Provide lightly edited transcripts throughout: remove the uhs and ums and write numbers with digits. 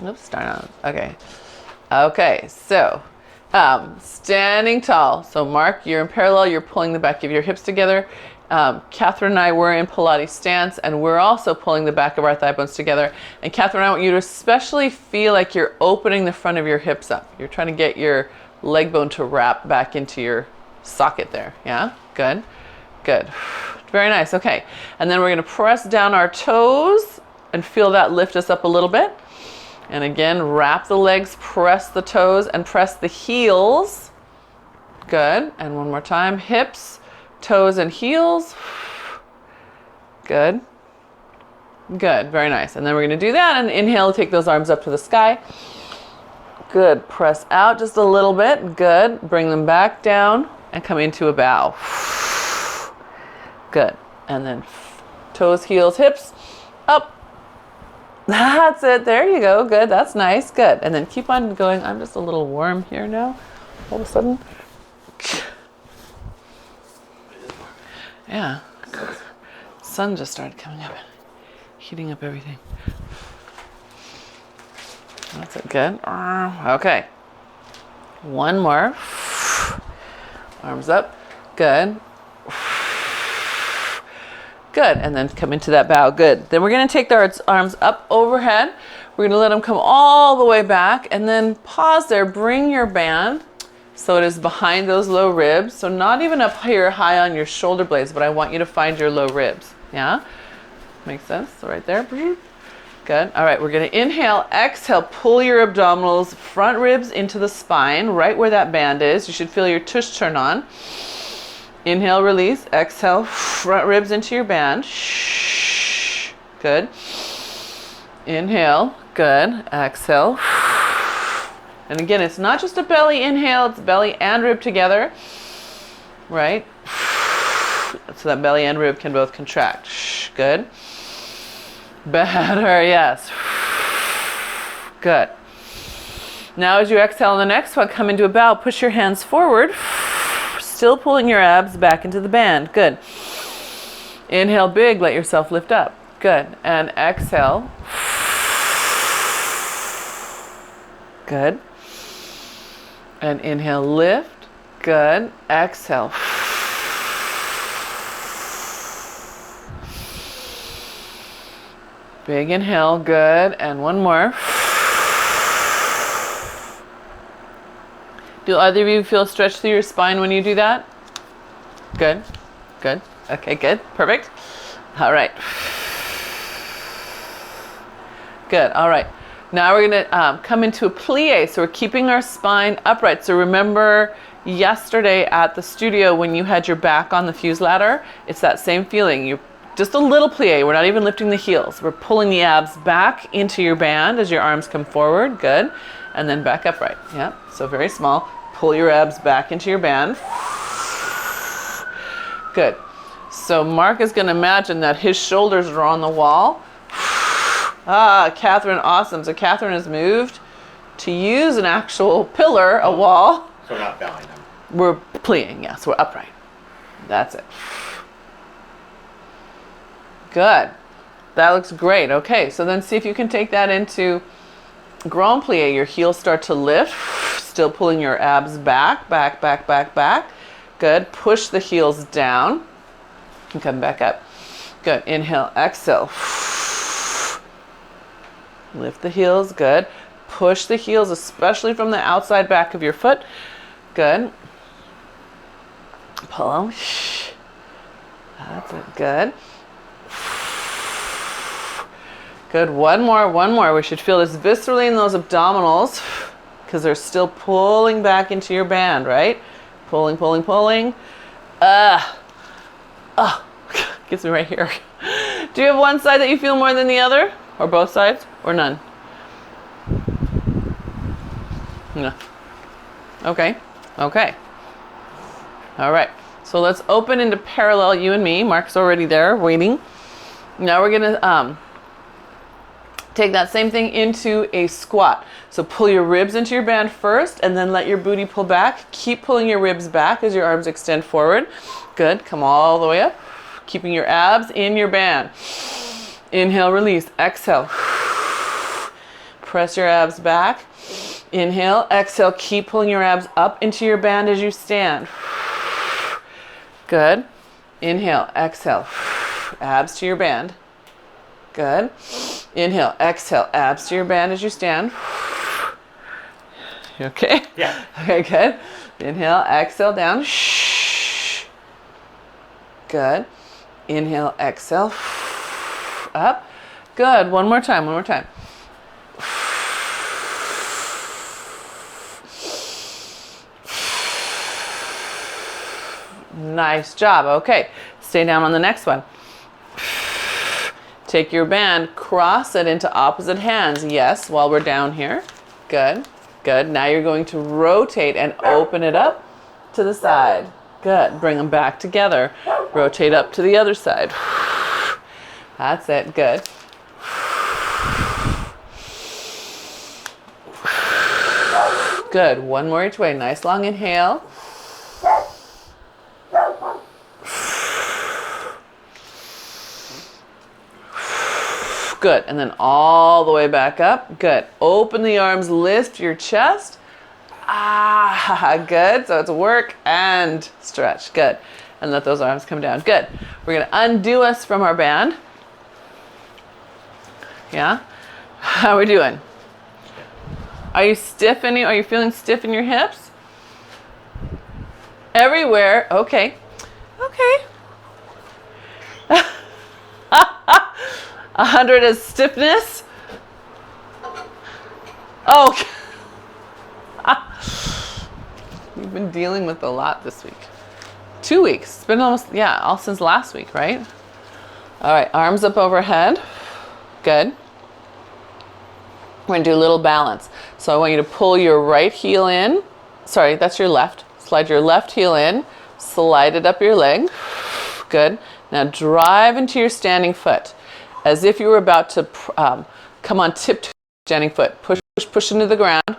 Oops, start on. Okay. Okay, so standing tall. So Mark, you're in parallel, you're pulling the back of your hips together. Catherine and I were in Pilates stance, and we're also pulling the back of our thigh bones together. And Catherine, I want you to especially feel like you're opening the front of your hips up. You're trying to get your leg bone to wrap back into your socket there. Yeah, good, good. Very nice, okay. And then we're gonna press down our toes and feel that lift us up a little bit. And again, wrap the legs, press the toes, and press the heels. Good, and one more time, hips, toes and heels. Good. Good, very nice. And then we're gonna do that and inhale, take those arms up to the sky. Good, press out just a little bit. Good, bring them back down and come into a bow. Good, and then toes, heels, hips, up. That's it, there you go, good, that's nice, good. And then keep on going. I'm just a little warm here now, all of a sudden. Yeah, sun just started coming up, heating up everything. That's it, good. Okay, one more. Arms up, good. Good, and then come into that bow, good. Then we're gonna take our arms up overhead. We're gonna let them come all the way back and then pause there, bring your band so it is behind those low ribs. So not even up here high on your shoulder blades, but I want you to find your low ribs, yeah? Makes sense, so right there. Good, all right, we're gonna inhale, exhale, pull your abdominals, front ribs into the spine, right where that band is. You should feel your tush turn on. Inhale, release, exhale, front ribs into your band. Good. Inhale, good, exhale. And again, it's not just a belly inhale, it's belly and rib together, right? So that belly and rib can both contract. Good. Better, yes. Good. Now as you exhale on the next one, come into a bow, push your hands forward. Still pulling your abs back into the band. Good. Inhale big, let yourself lift up. Good. And exhale. Good. And inhale, lift. Good. Exhale. Big inhale, good. And one more. Do either of you feel stretched through your spine when you do that? Good, good. Okay, good, perfect. All right. Good, all right. Now we're gonna come into a plie. So we're keeping our spine upright. So remember yesterday at the studio when you had your back on the fuse ladder, it's that same feeling. You just a little plie. We're not even lifting the heels. We're pulling the abs back into your band as your arms come forward. Good. And then back upright. Yeah, so very small. Pull your abs back into your band. Good. So Mark is going to imagine that his shoulders are on the wall. Ah, Catherine, awesome. So Catherine has moved to use an actual pillar, a wall. So we're not bowing them. We're plieing, yes, we're upright. That's it. Good. That looks great. Okay, so then see if you can take that into grand plie. Your heels start to lift, still pulling your abs back, back, back, back, back. Good. Push the heels down and come back up. Good. Inhale, exhale. Lift the heels. Good. Push the heels, especially from the outside back of your foot. Good. Pull. That's it. Good. Good, one more. We should feel this viscerally in those abdominals because they're still pulling back into your band, right? Pulling, pulling, pulling. Gets me right here. Do you have one side that you feel more than the other? Or both sides? Or none? No. Okay. Okay. All right. So let's open into parallel, you and me. Mark's already there, waiting. Now we're gonna take that same thing into a squat. So pull your ribs into your band first and then let your booty pull back. Keep pulling your ribs back as your arms extend forward. Good, come all the way up. Keeping your abs in your band. Inhale, release, exhale. Press your abs back. Inhale, exhale, keep pulling your abs up into your band as you stand. Good. Inhale, exhale, abs to your band. Good. Inhale, exhale, abs to your band as you stand. You okay? Yeah. Okay, good. Inhale, exhale, down. Good. Inhale, exhale, up. Good. One more time, one more time. Nice job. Okay, stay down on the next one. Take your band, cross it into opposite hands. Yes, while we're down here. Good, good. Now you're going to rotate and open it up to the side. Good. Bring them back together. Rotate up to the other side. That's it. Good. Good. One more each way. Nice long inhale. Good. And then all the way back up. Good. Open the arms, lift your chest. Good. So it's work and stretch. Good. And let those arms come down. Good. We're going to undo us from our band. Yeah? How are we doing? Are you stiff are you feeling stiff in your hips? Everywhere. Okay. Okay. 100 is stiffness. Oh. We've been dealing with a lot this week. 2 weeks. It's been almost, all since last week, right? All right, arms up overhead. Good. We're going to do a little balance. So I want you to pull your right heel in. Sorry, that's your left. Slide your left heel in. Slide it up your leg. Good. Now drive into your standing foot as if you were about to come on tiptoe, standing foot. Push, push, push into the ground.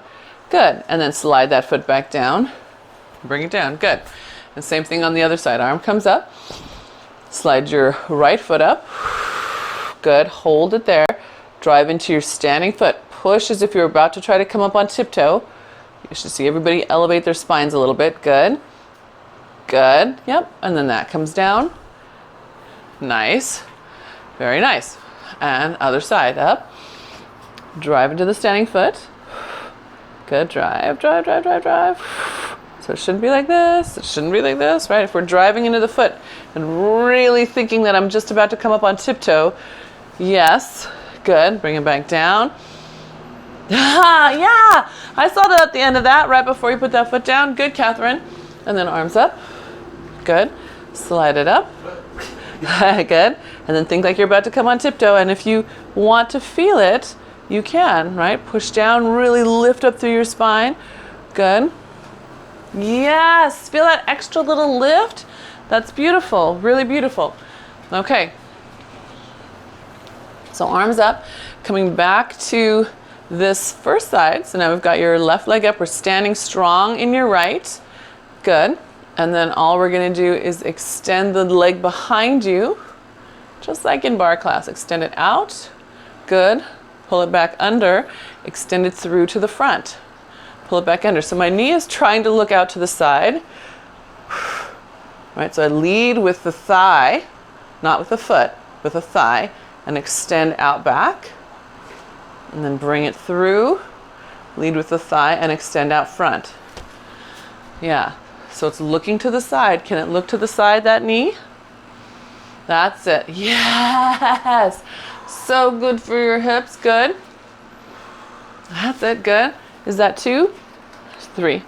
Good. And then slide that foot back down. Bring it down. Good. And same thing on the other side. Arm comes up. Slide your right foot up. Good. Hold it there. Drive into your standing foot. Push as if you're about to try to come up on tiptoe. You should see everybody elevate their spines a little bit. Good. Good. Yep. And then that comes down. Nice. Very nice. And other side. Up. Drive into the standing foot. Good. Drive, drive, drive, drive, drive. So it shouldn't be like this. It shouldn't be like this, right? If we're driving into the foot and really thinking that I'm just about to come up on tiptoe, yes. Good. Bring it back down. Yeah. I saw that at the end of that, right before you put that foot down. Good, Catherine. And then arms up. Good. Slide it up. Good. And then think like you're about to come on tiptoe. And if you want to feel it, you can, right? Push down, really lift up through your spine. Good. Yes. Feel that extra little lift? That's beautiful. Really beautiful. Okay. So arms up, coming back to this first side. So now we've got your left leg up. We're standing strong in your right. Good. And then all we're going to do is extend the leg behind you, just like in bar class. Extend it out. Good. Pull it back under. Extend it through to the front. Pull it back under. So my knee is trying to look out to the side. Right, so I lead with the thigh, not with the foot, with the thigh, and extend out back. And then bring it through. Lead with the thigh and extend out front. Yeah. So it's looking to the side. Can it look to the side, that knee? That's it. Yes. So good for your hips. Good. That's it. Good. Is that 2? 3.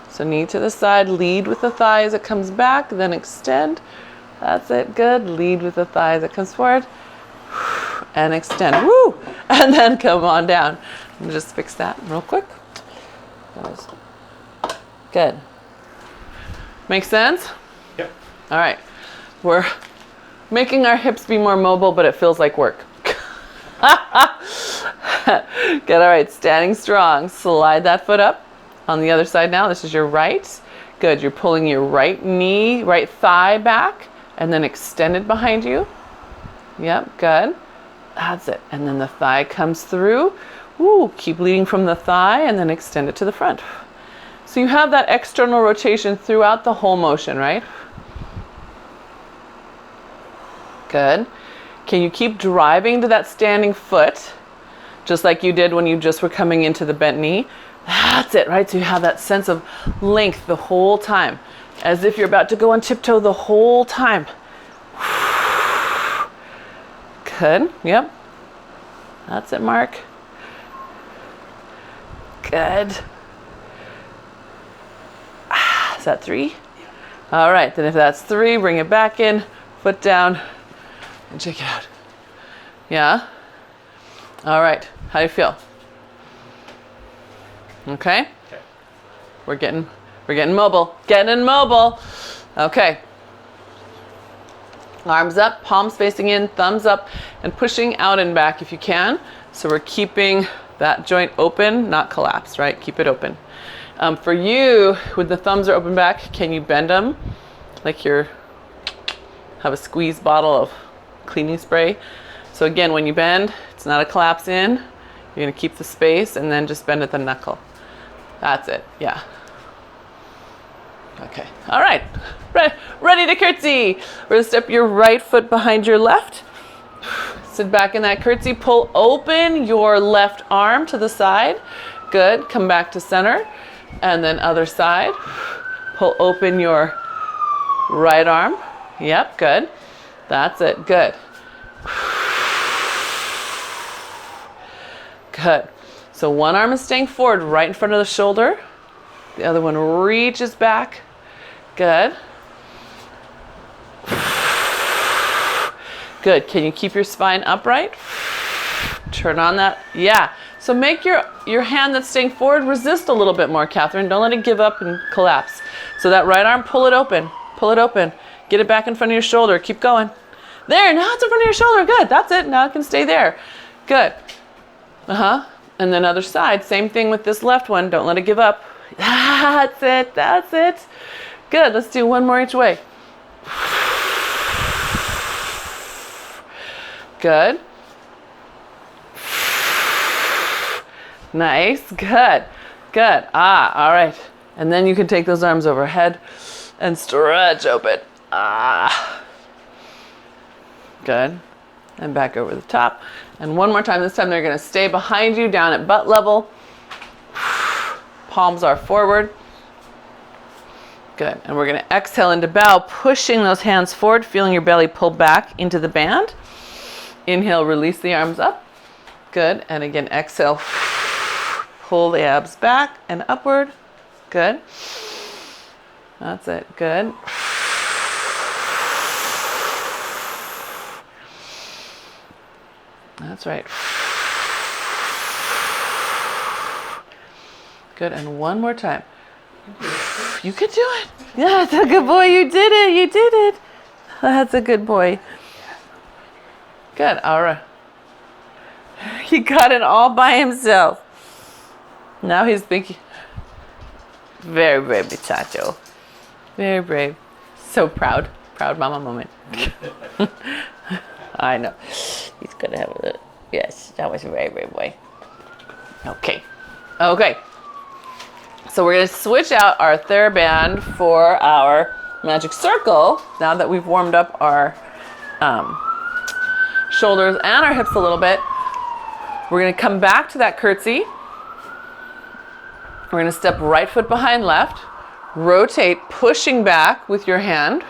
So knee to the side. Lead with the thigh as it comes back. Then extend. That's it. Good. Lead with the thigh as it comes forward. And extend. Woo! And then come on down. Let me just fix that real quick. Good. Make sense? Yep. All right. We're making our hips be more mobile, but it feels like work. Good. All right. Standing strong. Slide that foot up. On the other side now. This is your right. Good. You're pulling your right knee, right thigh back, and then extend it behind you. Yep. Good. That's it. And then the thigh comes through. Ooh, keep leading from the thigh and then extend it to the front. So you have that external rotation throughout the whole motion, right? Good. Can you keep driving to that standing foot, just like you did when you just were coming into the bent knee? That's it, right? So you have that sense of length the whole time, as if you're about to go on tiptoe the whole time. Good. Yep. That's it, Mark. Good. Is that 3? All right, then if that's 3, bring it back in, foot down, and check it out. Yeah? All right, how do you feel? Okay? We're getting mobile. Getting mobile. Okay. Arms up, palms facing in, thumbs up, and pushing out and back if you can. So we're keeping that joint open, not collapsed, right? Keep it open. For you, when the thumbs are open back, can you bend them like you have a squeeze bottle of cleaning spray? So again, when you bend, it's not a collapse in. You're gonna keep the space and then just bend at the knuckle. That's it, yeah. Okay, all right, ready to curtsy. We're gonna step your right foot behind your left. Sit back in that curtsy, pull open your left arm to the side. Good, come back to center. And then other side. Pull open your right arm. Yep, good. That's it, good. Good. So one arm is staying forward right in front of the shoulder. The other one reaches back. Good. Good. Can you keep your spine upright? Turn on that. Yeah. So make your hand that's staying forward resist a little bit more, Catherine. Don't let it give up and collapse. So that right arm, pull it open. Pull it open. Get it back in front of your shoulder. Keep going. There, now it's in front of your shoulder. Good. That's it. Now it can stay there. Good. And then other side. Same thing with this left one. Don't let it give up. That's it. That's it. Good. Let's do one more each way. Good. Nice. Good. Good. All right. And then you can take those arms overhead and stretch open. Good. And back over the top. And one more time. This time they're going to stay behind you down at butt level. Palms are forward. Good. And we're going to exhale into bow, pushing those hands forward, feeling your belly pull back into the band. Inhale, release the arms up. Good. And again, exhale. Pull the abs back and upward. Good. That's it. Good. That's right. Good. And one more time. You can do it. Yeah, that's a good boy. You did it. You did it. That's a good boy. Good. All right. He got it all by himself. Now he's thinking. Very brave, muchacho. Very brave. So proud. Proud mama moment. I know. He's gonna have a little. Yes, that was a very brave boy. Okay. Okay. So we're gonna switch out our theraband for our magic circle. Now that we've warmed up our shoulders and our hips a little bit, we're gonna come back to that curtsy. We're gonna step right foot behind left, rotate, pushing back with your hand.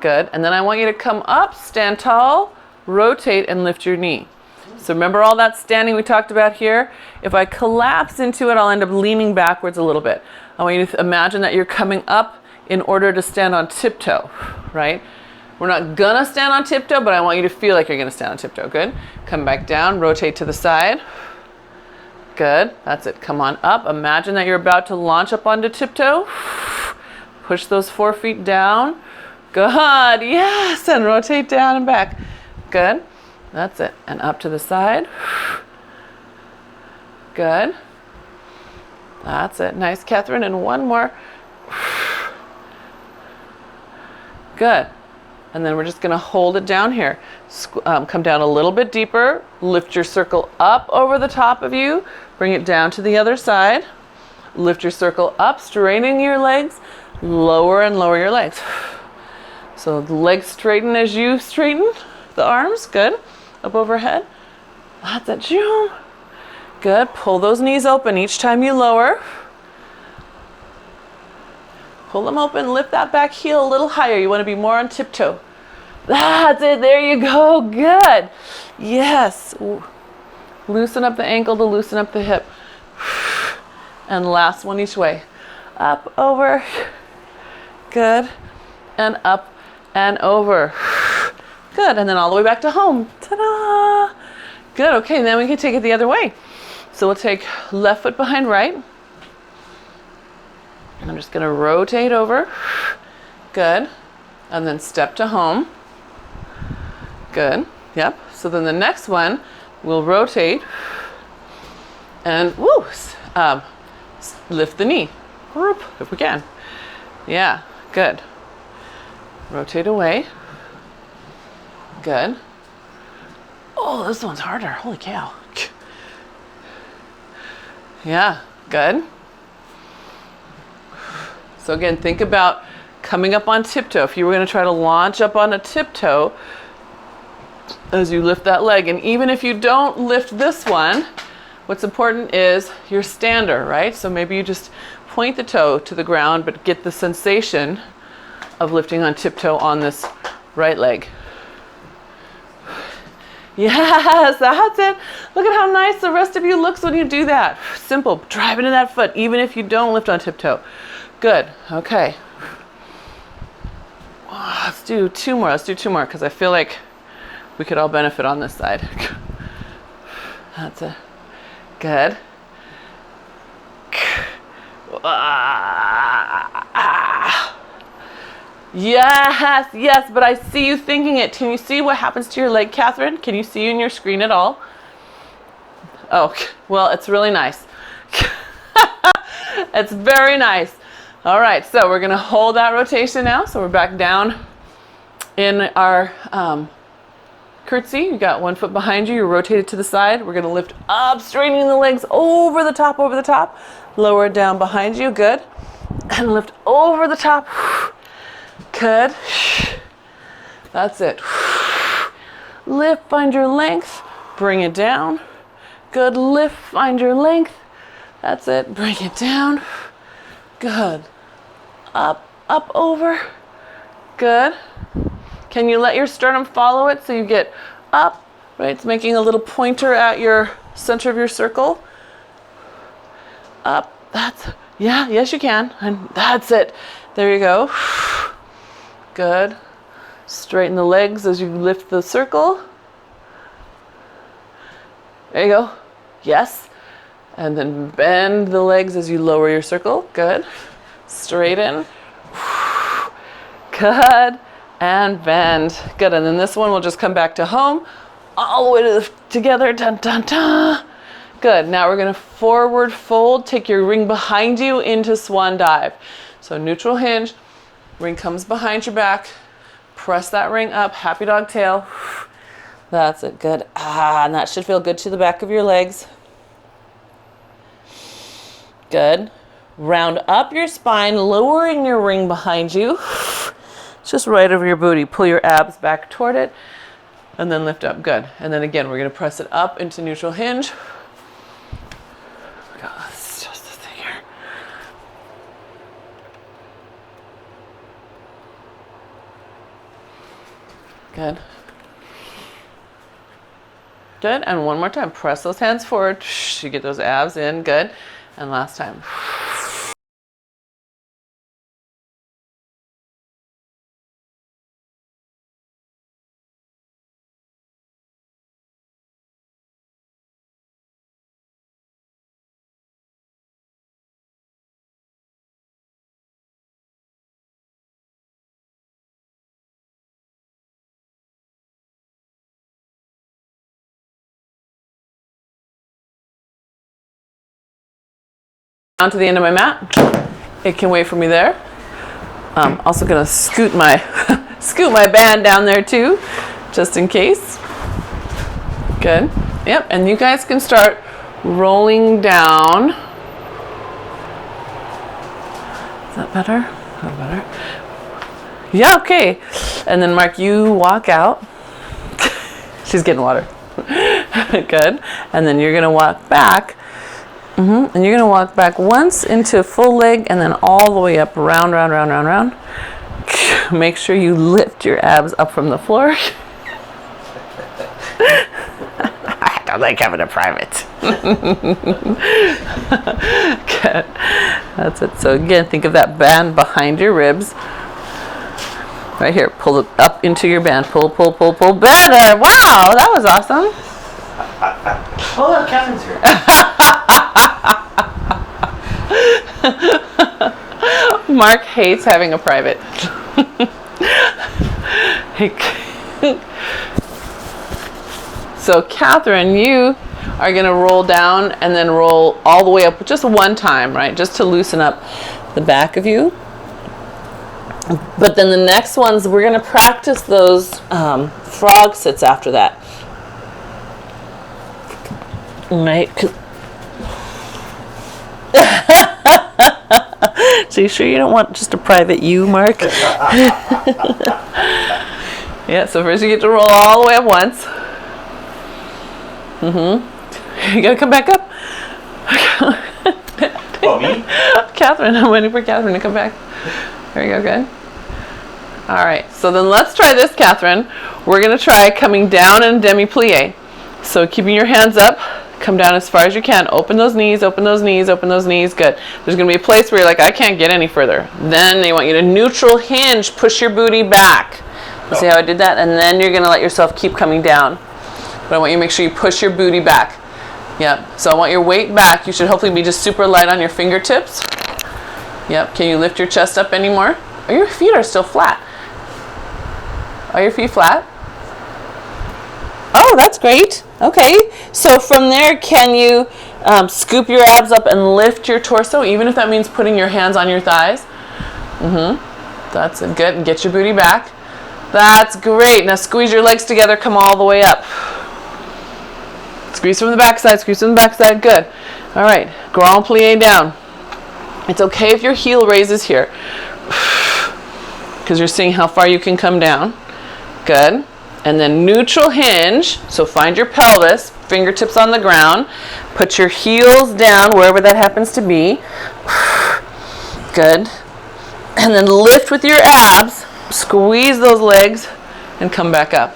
Good. And then I want you to come up, stand tall, rotate, and lift your knee. So remember all that standing we talked about here? If I collapse into it, I'll end up leaning backwards a little bit. I want you to imagine that you're coming up in order to stand on tiptoe, right? We're not gonna stand on tiptoe, but I want you to feel like you're gonna stand on tiptoe. Good. Come back down, rotate to the side. Good. That's it. Come on up. Imagine that you're about to launch up onto tiptoe. Push those 4 feet down. Good. Yes. And rotate down and back. Good. That's it. And up to the side. Good. That's it. Nice, Catherine. And one more. Good. And then we're just going to hold it down here. Come down a little bit deeper. Lift your circle up over the top of you. Bring it down to the other side. Lift your circle up, straightening your legs. Lower and lower your legs. So the legs straighten as you straighten the arms. Good. Up overhead. That's it. Good. Pull those knees open each time you lower. Pull them open. Lift that back heel a little higher. You want to be more on tiptoe. That's it. There you go. Good. Yes. Loosen up the ankle to loosen up the hip. And last one each way. Up, over. Good. And up and over. Good. And then all the way back to home. Ta-da! Good. Okay, then we can take it the other way. So we'll take left foot behind right. I'm just going to rotate over. Good. And then step to home. Good. Yep. So then the next one, we'll rotate and woo, lift the knee. Whoop, if we can. Yeah. Good. Rotate away. Good. Oh, this one's harder. Holy cow. Yeah. Good. So again, think about coming up on tiptoe. If you were going to try to launch up on a tiptoe as you lift that leg, and even if you don't lift this one, what's important is your stander, right? So maybe you just point the toe to the ground, but get the sensation of lifting on tiptoe on this right leg. Yes, that's it. Look at how nice the rest of you looks when you do that. Simple. Drive into that foot, even if you don't lift on tiptoe. Good. Okay. Let's do two more. Let's do two more because I feel like we could all benefit on this side. That's it. Good. Yes, yes, but I see you thinking it. Can you see what happens to your leg, Catherine? Can you see in your screen at all? Oh, well, it's really nice. It's very nice. All right, so we're going to hold that rotation now. So we're back down in our curtsy. You got one foot behind you. You're rotated to the side. We're going to lift up, straightening the legs over the top, over the top. Lower it down behind you. Good. And lift over the top. Good. That's it. Lift, find your length. Bring it down. Good. Lift, find your length. That's it. Bring it down. Good. Up, up, over. Good. Can you let your sternum follow it so you get up, right? It's making a little pointer at your center of your circle. Up. That's, yeah, yes you can. And that's it. There you go. Good. Straighten the legs as you lift the circle. There you go. Yes. And then bend the legs as you lower your circle. Good. Straighten. Good. And bend. Good. And then this one will just come back to home. All the way together. Dun, dun, dun. Good. Now we're going to forward fold. Take your ring behind you into swan dive. So neutral hinge. Ring comes behind your back. Press that ring up. Happy dog tail. That's it. Good. And that should feel good to the back of your legs. Good. Round up your spine, lowering your ring behind you. Just right over your booty. Pull your abs back toward it. And then lift up. Good. And then again, we're going to press it up into neutral hinge. Let's adjust this thing here. Good. Good. And one more time. Press those hands forward. You get those abs in. Good. And last time. Down to the end of my mat. It can wait for me there. Also gonna scoot my scoot my band down there too, just in case. Good. Yep, and you guys can start rolling down. Is that better? A little better. Yeah, okay. And then Mark, you walk out. She's getting water. Good. And then you're gonna walk back. And you're gonna walk back once into full leg and then all the way up, round, round, round, round, round. Make sure you lift your abs up from the floor. I don't like having a private. Good. That's it. So again, think of that band behind your ribs. Right here, pull it up into your band. Pull, pull, pull, pull. Better. Wow, that was awesome. Oh, look, Catherine's here. Mark hates having a private. So Catherine, you are going to roll down and then roll all the way up just one time, right? Just to loosen up the back of you. But then the next ones, we're going to practice those frog sits after that. Right? So you sure you don't want just a private you, Mark? Yeah, so first you get to roll all the way up once. You gotta come back up. Oh, me? Catherine, I'm waiting for Catherine to come back. There we go, good. All right, so then let's try this, Catherine. We're gonna try coming down in demi-plie. So keeping your hands up, come down as far as you can. Open those knees, open those knees, open those knees, good. There's gonna be a place where you're like, I can't get any further. Then they want you to neutral hinge, push your booty back. See how I did that? And then you're gonna let yourself keep coming down. But I want you to make sure you push your booty back. Yep, so I want your weight back. You should hopefully be just super light on your fingertips. Yep, can you lift your chest up anymore? Oh, your feet are still flat. Are your feet flat? Oh, that's great. Okay, so from there, can you scoop your abs up and lift your torso, even if that means putting your hands on your thighs? That's good, and get your booty back. That's great. Now squeeze your legs together, come all the way up. Squeeze from the back side, squeeze from the back side, good. All right, grand plie down. It's okay if your heel raises here, because you're seeing how far you can come down. Good. And then neutral hinge, so find your pelvis, fingertips on the ground, put your heels down wherever that happens to be. Good. And then lift with your abs, squeeze those legs, and come back up.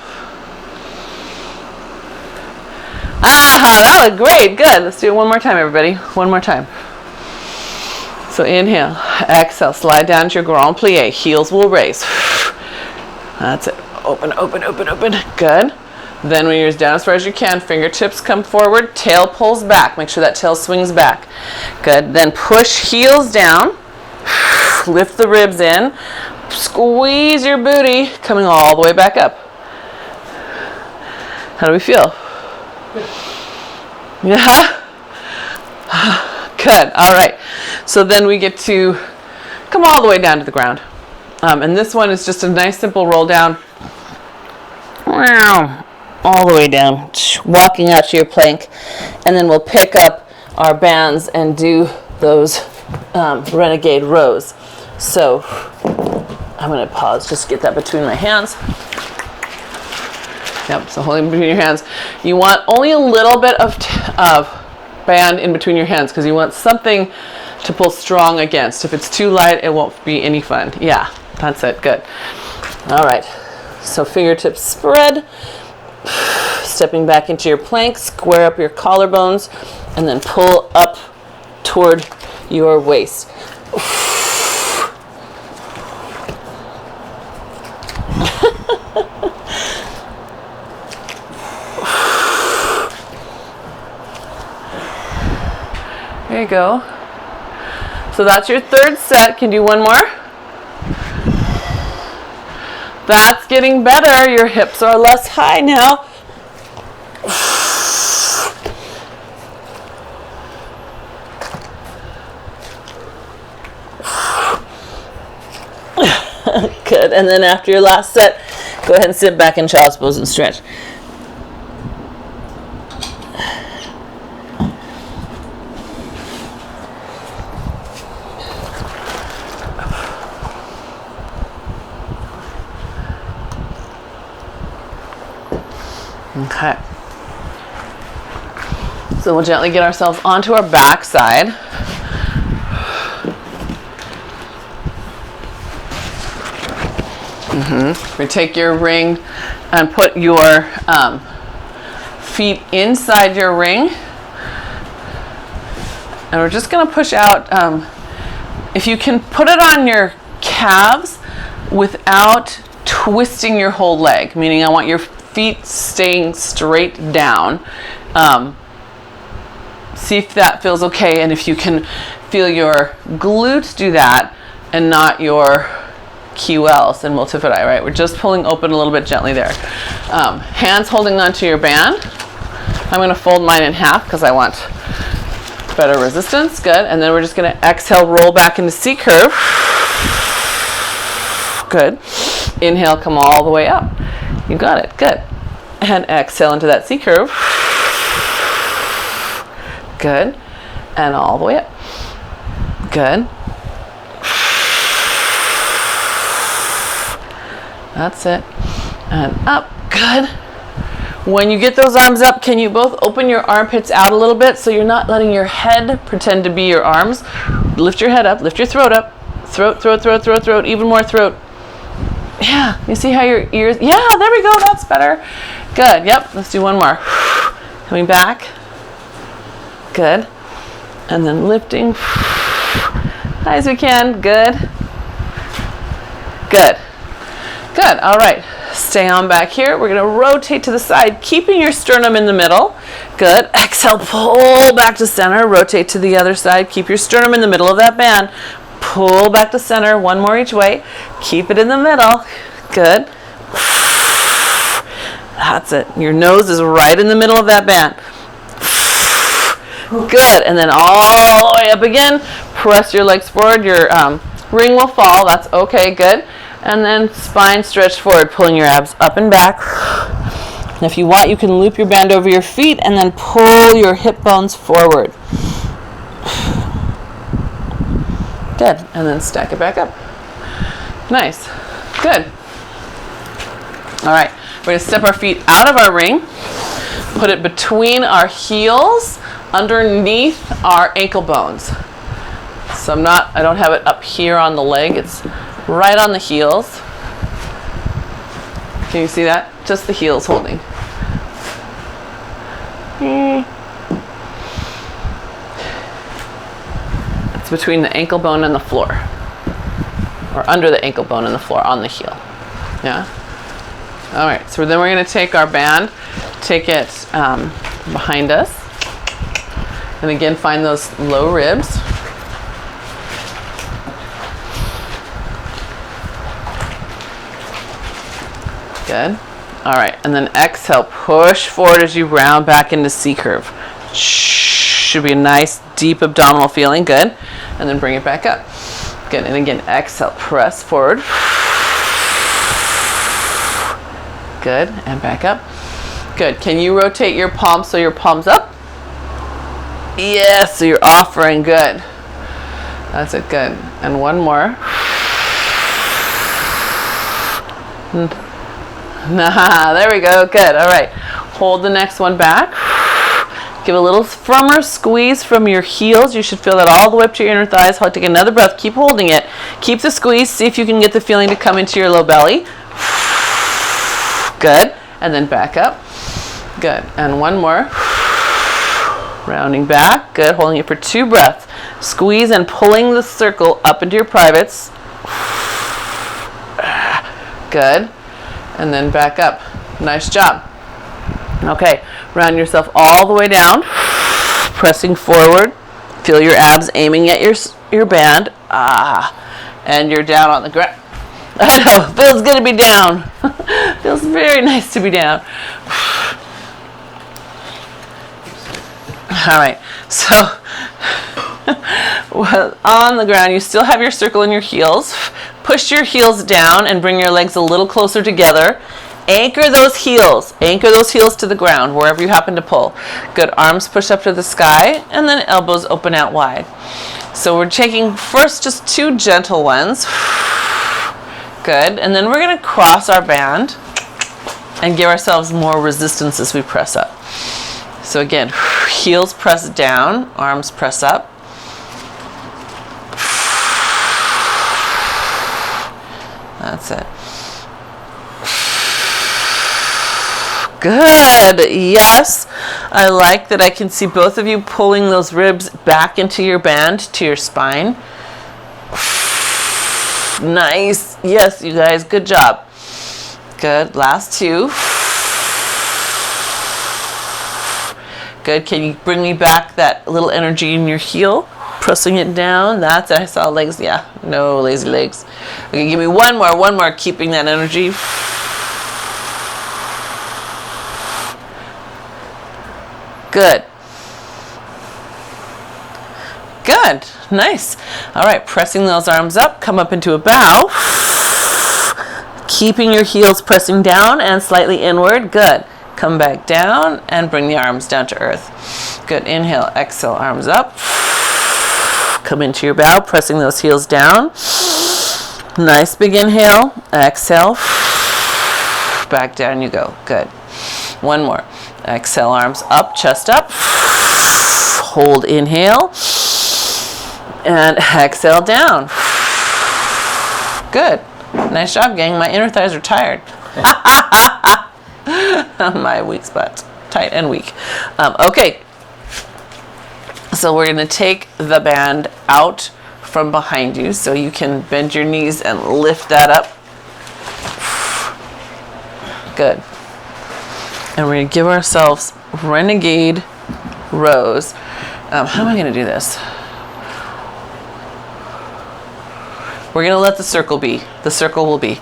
That was great, good. Let's do it one more time, everybody. One more time. So inhale, exhale, slide down to your grand plie, heels will raise. That's it. Open, open, open, open. Good. Then when you're down as far as you can, fingertips come forward, tail pulls back. Make sure that tail swings back. Good. Then push heels down. Lift the ribs in. Squeeze your booty, coming all the way back up. How do we feel? Good. Yeah? Good. All right. So then we get to come all the way down to the ground. And this one is just a nice simple roll down. All the way down, walking out to your plank, and then we'll pick up our bands and do those renegade rows. So I'm going to pause, just get that between my hands. Yep, so holding between your hands. You want only a little bit of band in between your hands because you want something to pull strong against. If it's too light, it won't be any fun. Yeah, that's it, good. All right. So fingertips spread, stepping back into your plank, square up your collarbones, and then pull up toward your waist. There you go. So that's your third set. Can you do one more? That's getting better. Your hips are less high now. Good. And then after your last set, go ahead and sit back in child's pose and stretch. Okay. So we'll gently get ourselves onto our back side. We take your ring and put your feet inside your ring. And we're just going to push out. If you can put it on your calves without twisting your whole leg, meaning I want your feet staying straight down. See if that feels okay, and if you can feel your glutes do that and not your QLs and multifidi, right? We're just pulling open a little bit gently there. Hands holding onto your band. I'm going to fold mine in half because I want better resistance. Good. And then we're just going to exhale, roll back into C curve. Good. Inhale, come all the way up. You got it. Good. And exhale into that C curve. Good. And all the way up. Good. That's it. And up. Good. When you get those arms up, can you both open your armpits out a little bit so you're not letting your head pretend to be your arms? Lift your head up. Lift your throat up. Throat, throat, throat, throat, throat. Even more throat. Yeah. You see how your ears... Yeah, there we go. That's better. Good. Yep. Let's do one more. Coming back. Good. And then lifting. High as we can. Good. Good. Good. All right. Stay on back here. We're going to rotate to the side, keeping your sternum in the middle. Good. Exhale, pull back to center. Rotate to the other side. Keep your sternum in the middle of that band. Pull back to center. One more each way. Keep it in the middle. Good. That's it. Your nose is right in the middle of that band. Good. And then all the way up again. Press your legs forward. Your ring will fall. That's okay. Good. And then spine stretch forward, pulling your abs up and back. And if you want, you can loop your band over your feet and then pull your hip bones forward. Good. And then stack it back up. Nice. Good. All right. We're going to step our feet out of our ring. Put it between our heels, underneath our ankle bones. So I don't have it up here on the leg. It's right on the heels. Can you see that? Just the heels holding. It's between the ankle bone and the floor. Or under the ankle bone and the floor on the heel. Yeah? All right, so then we're going to take our band, take it behind us. And again, find those low ribs. Good. All right, and then exhale, push forward as you round back into C curve. Should be a nice deep abdominal feeling. Good. And then bring it back up. Good. And again, exhale, press forward. Good. And back up. Good. Can you rotate your palms so your palms up? Yes, so you're offering. Good. That's it. Good. And one more. Nah, there we go. Good. All right. Hold the next one back. Give a little firmer squeeze from your heels. You should feel that all the way up to your inner thighs. Take another breath. Keep holding it. Keep the squeeze. See if you can get the feeling to come into your low belly. Good. And then back up. Good. And one more. Rounding back. Good. Holding it for 2 breaths. Squeeze and pulling the circle up into your privates. Good. And then back up. Nice job. Okay, round yourself all the way down, pressing forward. Feel your abs aiming at your band. And you're down on the ground. I know, feels good to be down. Feels very nice to be down. All right, so Well, on the ground, you still have your circle in your heels. Push your heels down and bring your legs a little closer together. Anchor those heels. Anchor those heels to the ground, wherever you happen to pull. Good. Arms push up to the sky, and then elbows open out wide. So we're taking first just 2 gentle ones. Good. And then we're going to cross our band and give ourselves more resistance as we press up. So again, heels press down, arms press up. That's it. Good. Yes. I like that I can see both of you pulling those ribs back into your band, to your spine. Nice. Yes, you guys. Good job. Good. Last 2. Good. Can you bring me back that little energy in your heel? Pressing it down. That's it. I saw legs. Yeah. No lazy legs. Okay, give me one more. Keeping that energy. Good. Good. Nice. All right. Pressing those arms up. Come up into a bow. Keeping your heels pressing down and slightly inward. Good. Come back down and bring the arms down to earth. Good. Inhale. Exhale. Arms up. Come into your bow. Pressing those heels down. Nice big inhale. Exhale. Back down you go. Good. One more. Exhale, arms up, chest up. Hold, inhale. And exhale down. Good. Nice job, gang. My inner thighs are tired. My weak spot. Tight and weak. Okay. So we're going to take the band out from behind you so you can bend your knees and lift that up. Good. And we're going to give ourselves renegade rows. How am I going to do this? We're going to let the circle be. The circle will be.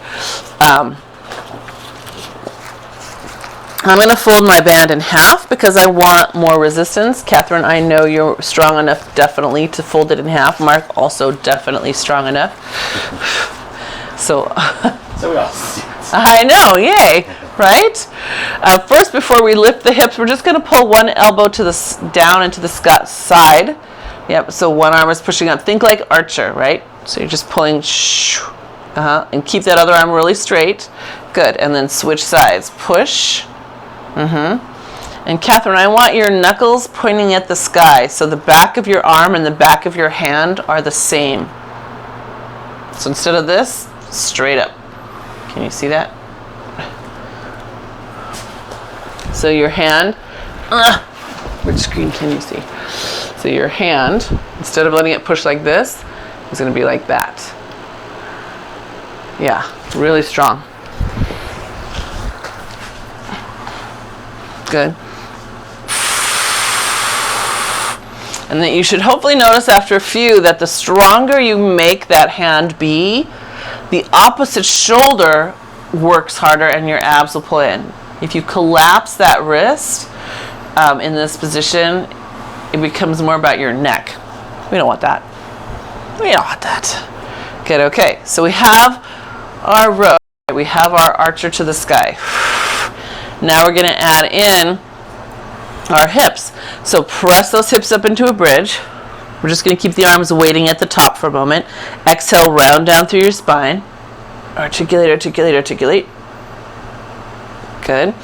I'm going to fold my band in half because I want more resistance. Catherine, I know you're strong enough definitely to fold it in half. Mark, also definitely strong enough. So we all see it. I know, yay, right? First, before we lift the hips, we're just going to pull one elbow to the down into the side. Yep, so one arm is pushing up. Think like archer, right? So you're just pulling, and keep that other arm really straight. Good, and then switch sides. Push. And Catherine, I want your knuckles pointing at the sky, so the back of your arm and the back of your hand are the same. So instead of this, straight up. Can you see that? So your hand, which screen can you see? So your hand, instead of letting it push like this, is going to be like that. Yeah, really strong. Good. And then you should hopefully notice after a few that the stronger you make that hand be, the opposite shoulder works harder and your abs will pull in. If you collapse that wrist in this position, it becomes more about your neck. We don't want that. We don't want that. Good, okay. So we have our row. We have our archer to the sky. Now we're going to add in our hips. So press those hips up into a bridge. We're just going to keep the arms waiting at the top for a moment. Exhale, round down through your spine. Articulate, articulate, articulate. Good.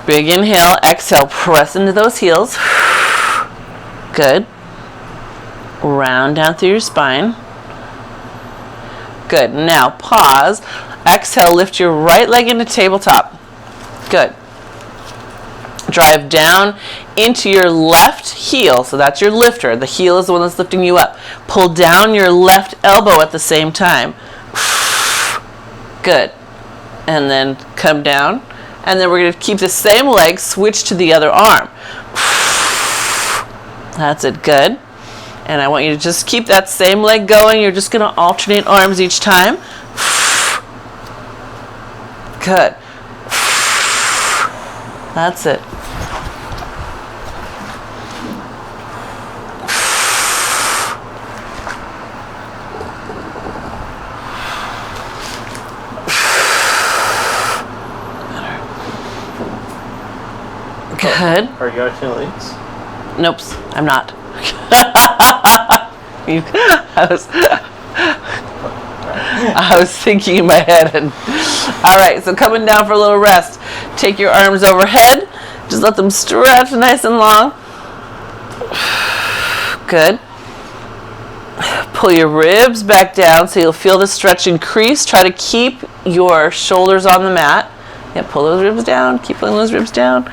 Big inhale. Exhale, press into those heels. Good. Round down through your spine. Good. Now pause. Exhale, lift your right leg into tabletop. Good. Drive down into your left heel. So that's your lifter. The heel is the one that's lifting you up. Pull down your left elbow at the same time. Good. And then come down. And then we're going to keep the same leg, switch to the other arm. That's it. Good. And I want you to just keep that same leg going. You're just going to alternate arms each time. Good. That's it. Good. Are you out 10 leads? Nope, I'm not. I was thinking in my head. All right, so coming down for a little rest. Take your arms overhead. Just let them stretch nice and long. Good. Pull your ribs back down so you'll feel the stretch increase. Try to keep your shoulders on the mat. Yeah, pull those ribs down. Keep pulling those ribs down.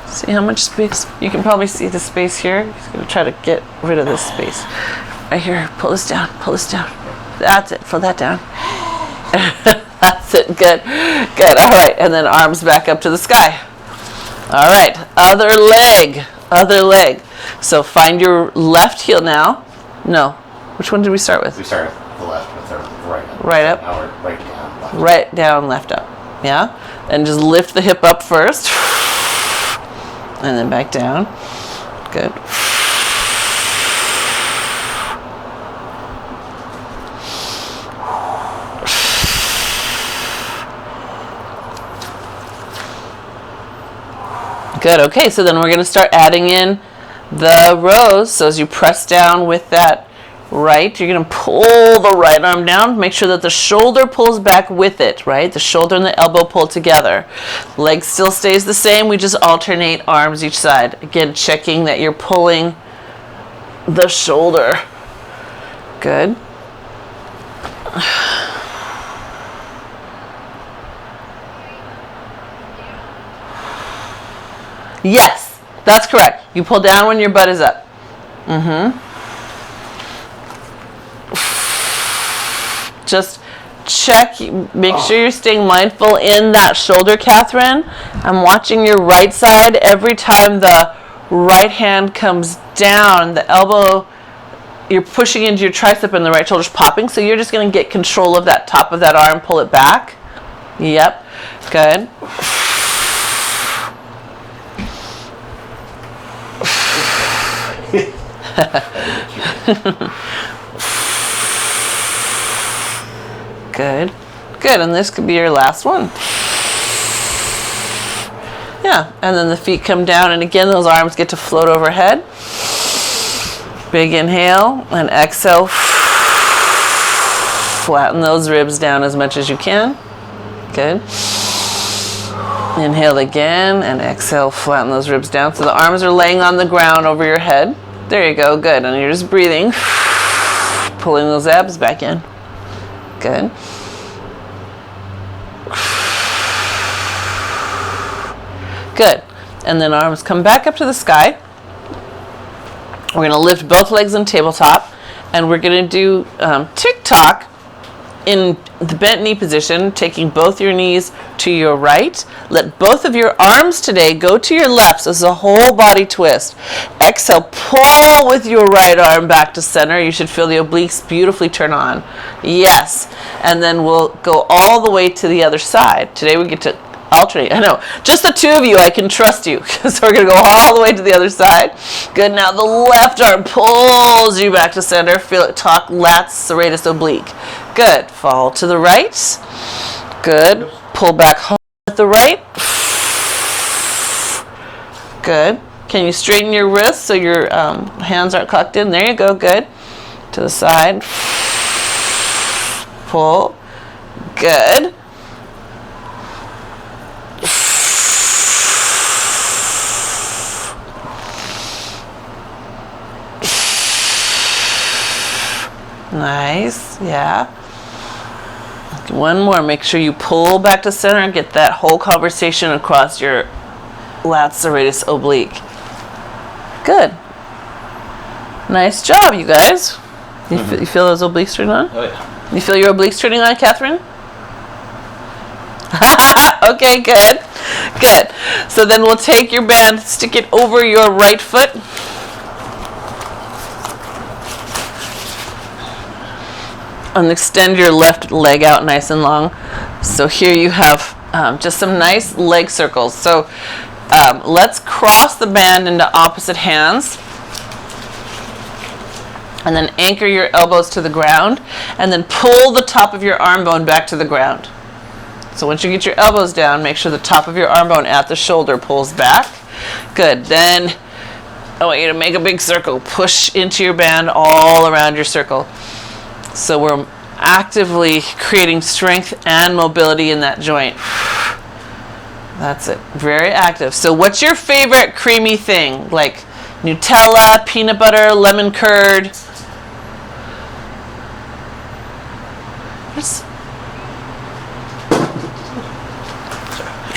See how much space. You can probably see the space here. Just going to try to get rid of this space. Right here. Pull this down. Pull this down. That's it. Pull that down. That's it. Good. Good. All right. And then arms back up to the sky. All right. Other leg. Other leg. So find your left heel now. No. Which one did we start with? We started with the left with our right up. Right up. Now we're right down. Left. Right down, left up. Yeah? And just lift the hip up first. And then back down. Good. Good. Okay, so then we're going to start adding in the rows. So as you press down with that right, you're going to pull the right arm down. Make sure that the shoulder pulls back with it, right? The shoulder and the elbow pull together. Leg still stays the same. We just alternate arms each side. Again, checking that you're pulling the shoulder. Good. Yes, that's correct. You pull down when your butt is up. Just check, make sure you're staying mindful in that shoulder, Catherine. I'm watching your right side. Every time the right hand comes down, the elbow, you're pushing into your tricep and the right shoulder's popping. So you're just going to get control of that top of that arm, pull it back. Yep, good. Good. Good. And this could be your last one. Yeah. And then the feet come down. And again, those arms get to float overhead. Big inhale and exhale. Flatten those ribs down as much as you can. Good. Inhale again and exhale. Flatten those ribs down. So the arms are laying on the ground over your head. There you go. Good. And you're just breathing. Pulling those abs back in. Good. Good. And then arms come back up to the sky. We're going to lift both legs in tabletop. And we're going to do tick-tock in the bent knee position, taking both your knees to your right. Let both of your arms today go to your left. So it's a whole body twist. Exhale, pull with your right arm back to center. You should feel the obliques beautifully turn on. Yes. And then we'll go all the way to the other side. Today we get to alternate. I know. Just the two of you, I can trust you. So we're going to go all the way to the other side. Good. Now the left arm pulls you back to center. Feel it talk lats, serratus oblique. Good. Fall to the right. Good. Pull back home with the right. Good. Can you straighten your wrists so your hands aren't cocked in? There you go. Good. To the side. Pull. Good. Nice. Yeah. One more. Make sure you pull back to center and get that whole conversation across your lats, serratus, oblique. Good. Nice job, you guys. You feel those obliques turning on? Oh, yeah. You feel your obliques turning on, Catherine? Okay, good. Good. So then we'll take your band, stick it over your right foot. And extend your left leg out nice and long. So here you have just some nice leg circles. So let's cross the band into opposite hands. And then anchor your elbows to the ground. And then pull the top of your arm bone back to the ground. So once you get your elbows down, make sure the top of your arm bone at the shoulder pulls back. Good. Then I want you to make a big circle. Push into your band all around your circle. So we're actively creating strength and mobility in that joint. That's it. Very active. So what's your favorite creamy thing? Like Nutella, peanut butter, lemon curd?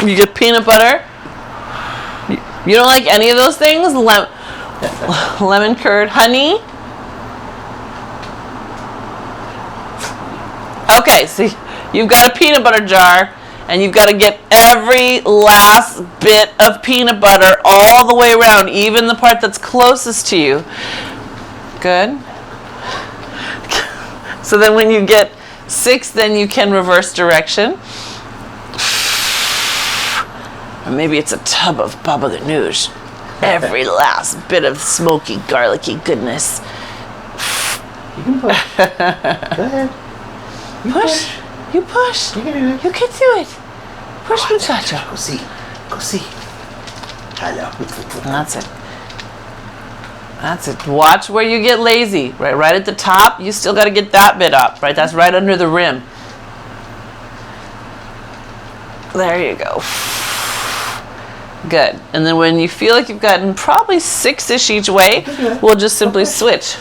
You get peanut butter? You don't like any of those things? Lemon curd, honey? Okay, so you've got a peanut butter jar and you've got to get every last bit of peanut butter all the way around, even the part that's closest to you. Good. So then when you get 6, then you can reverse direction. Or maybe it's a tub of baba ganoush. Every last bit of smoky, garlicky goodness. You can push. Go ahead. Push. You push. You can do it. You can do it. Push, muchacho. Go see. Go see. Hello. That's it. That's it. Watch where you get lazy. Right at the top, you still got to get that bit up. Right, that's right under the rim. There you go. Good. And then when you feel like you've gotten probably 6-ish each way, we'll just simply switch.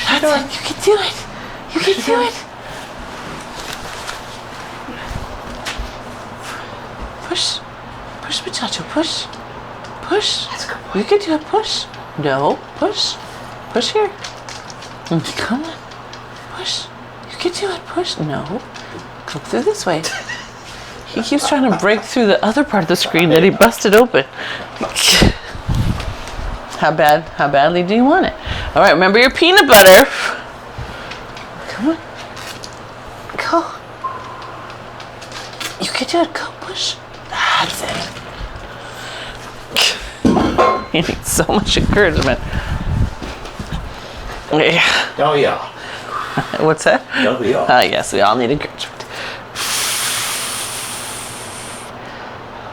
That's it. You can do it. You can do it. Push. Push, muchacho. Push. Push. You can do it. Push. No. Push. Push here. Come on. Push. You can do it. Push. No. Go through this way. He keeps trying to break through the other part of the screen that he busted open. How badly do you want it? All right, remember your peanut butter. Come on. Go. You can do it. Go, push. That's it. You need so much encouragement. Yeah. Oh, yeah. What's that? Oh, yeah. Yes, we all need encouragement.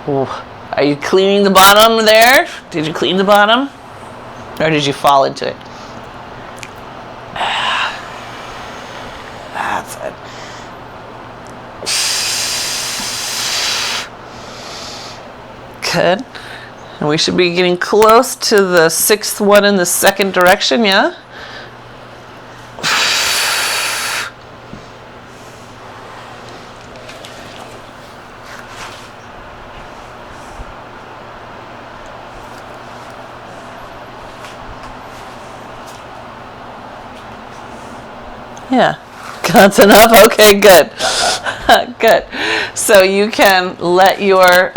Ooh. Are you cleaning the bottom there? Did you clean the bottom? Or did you fall into it? That's it. Good. And we should be getting close to the 6th one in the second direction, yeah? Yeah, that's enough. Okay, good. Good. So you can let your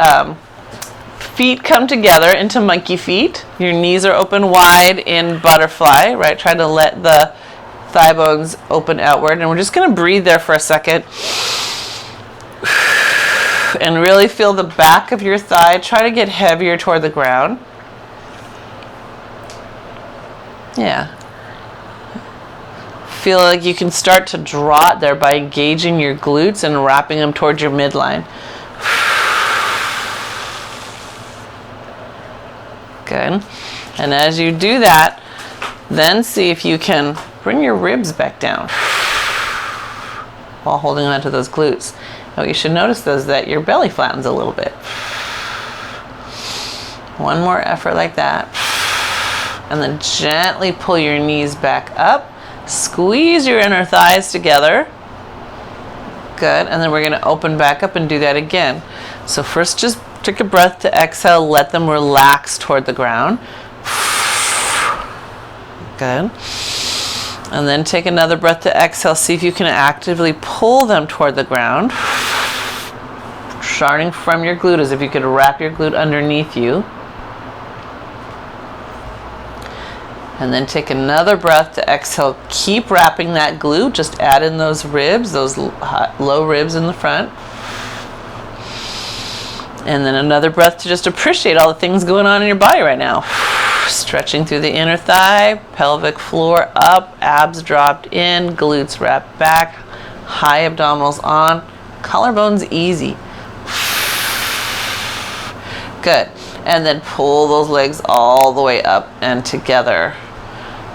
feet come together into monkey feet. Your knees are open wide in butterfly, right? Try to let the thigh bones open outward. And we're just going to breathe there for a second. And really feel the back of your thigh. Try to get heavier toward the ground. Yeah. Feel like you can start to draw it there by engaging your glutes and wrapping them towards your midline. Good. And as you do that, then see if you can bring your ribs back down while holding on to those glutes. Now what you should notice though is that your belly flattens a little bit. One more effort like that. And then gently pull your knees back up. Squeeze your inner thighs together. Good. And then we're going to open back up and do that again. So first just take a breath to exhale. Let them relax toward the ground. Good. And then take another breath to exhale. See if you can actively pull them toward the ground. Starting from your glute as if you could wrap your glute underneath you. And then take another breath to exhale. Keep wrapping that glute. Just add in those ribs, those low ribs in the front. And then another breath to just appreciate all the things going on in your body right now. Stretching through the inner thigh, pelvic floor up, abs dropped in, glutes wrapped back, high abdominals on, collarbones easy. Good. And then pull those legs all the way up and together.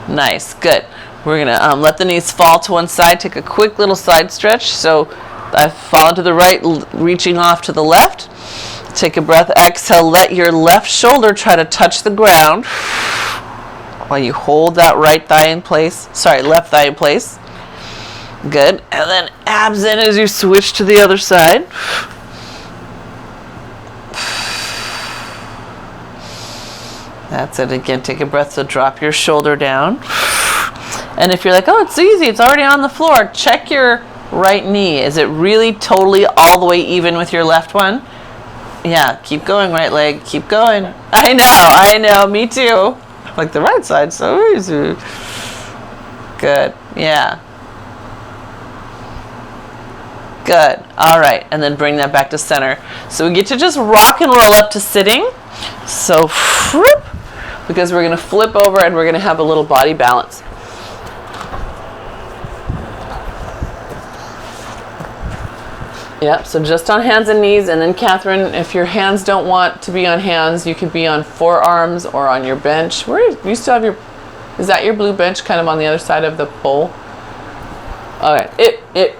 Nice, good. We're gonna let the knees fall to one side, take a quick little side stretch. So I've fallen to the right, reaching off to the left. Take a breath, exhale, let your left shoulder try to touch the ground while you hold that right thigh in place, left thigh in place. Good, and then abs in as you switch to the other side. That's it. Again, take a breath to drop your shoulder down. And if you're like, oh, it's easy, it's already on the floor, check your right knee. Is it really totally all the way even with your left one? Yeah, keep going, right leg, keep going. I know, me too. Like the right side, so easy. Good, yeah. Good, all right, and then bring that back to center. So we get to just rock and roll up to sitting. So, because we're gonna flip over and we're gonna have a little body balance. Yep, so just on hands and knees, and then Catherine, if your hands don't want to be on hands, you could be on forearms or on your bench. You still have is that your blue bench kind of on the other side of the pole? Okay,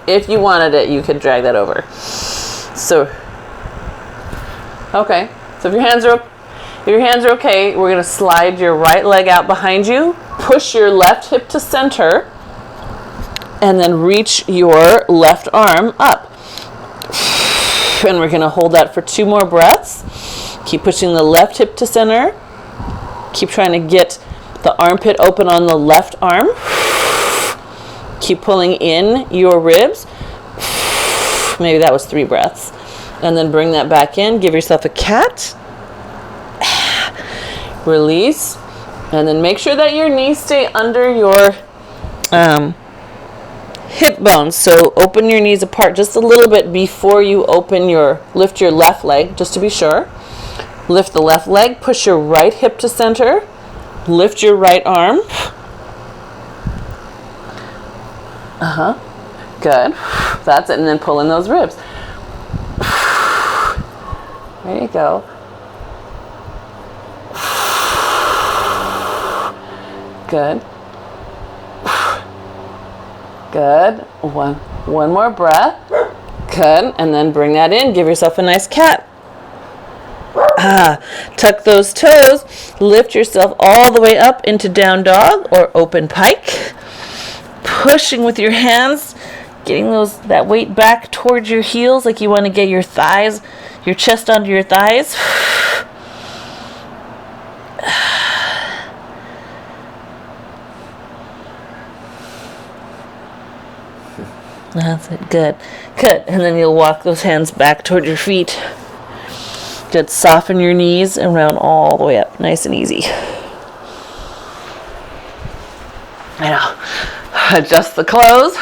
if you wanted it, you could drag that over. So, okay, so if your hands are okay, we're gonna slide your right leg out behind you, push your left hip to center, and then reach your left arm up. And we're gonna hold that for 2 more breaths. Keep pushing the left hip to center. Keep trying to get the armpit open on the left arm. Keep pulling in your ribs. Maybe that was 3 breaths. And then bring that back in. Give yourself a cat. Release. And then make sure that your knees stay under your hip bones. So open your knees apart just a little bit before you lift your left leg, just to be sure. Lift the left leg, push your right hip to center, lift your right arm. Good. That's it, and then pull in those ribs. There you go. Good. Good. One more breath. Good. And then bring that in. Give yourself a nice cat. Tuck those toes. Lift yourself all the way up into down dog or open pike. Pushing with your hands. Getting that weight back towards your heels, like you want to get your thighs, your chest onto your thighs. That's it. Good. Good. And then you'll walk those hands back toward your feet. Good. Soften your knees and round all the way up. Nice and easy. I know. Adjust the clothes.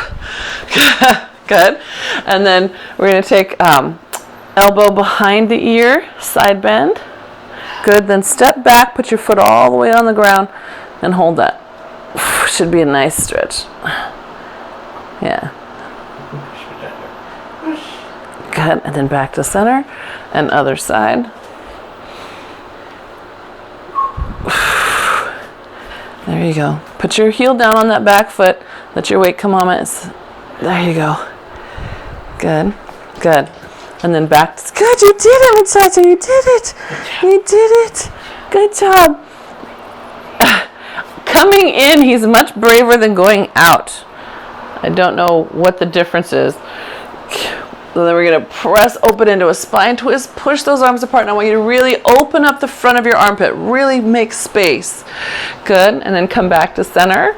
Good. And then we're going to take elbow behind the ear, side bend. Good. Then step back, put your foot all the way on the ground, and hold that. Should be a nice stretch. Yeah. Good. And then back to center and other side. There you go. Put your heel down on that back foot. Let your weight come on it. There you go. Good. Good. And then back. Good. You did it, Muchacho. You did it. You did it. Good job. Coming in, he's much braver than going out. I don't know what the difference is. So then we're going to press open into a spine twist. Push those arms apart. Now I want you to really open up the front of your armpit. Really make space. Good. And then come back to center.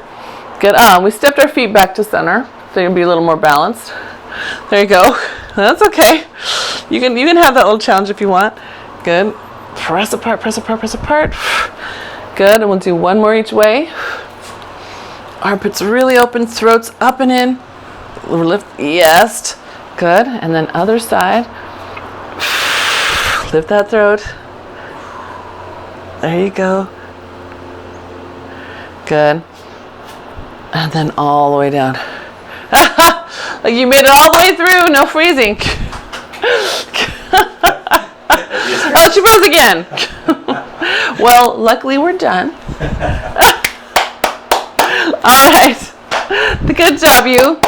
Good. We stepped our feet back to center. So you'll be a little more balanced. There you go. That's okay. You can have that little challenge if you want. Good. Press apart, press apart, press apart. Good. And we'll do one more each way. Armpits really open. Throats up and in. Lift. Yes. Good. And then other side. Lift that throat. There you go. Good. And then all the way down. Like you made it all the way through. No freezing. touch your pose again. Well, luckily we're done. All right. Good job, you.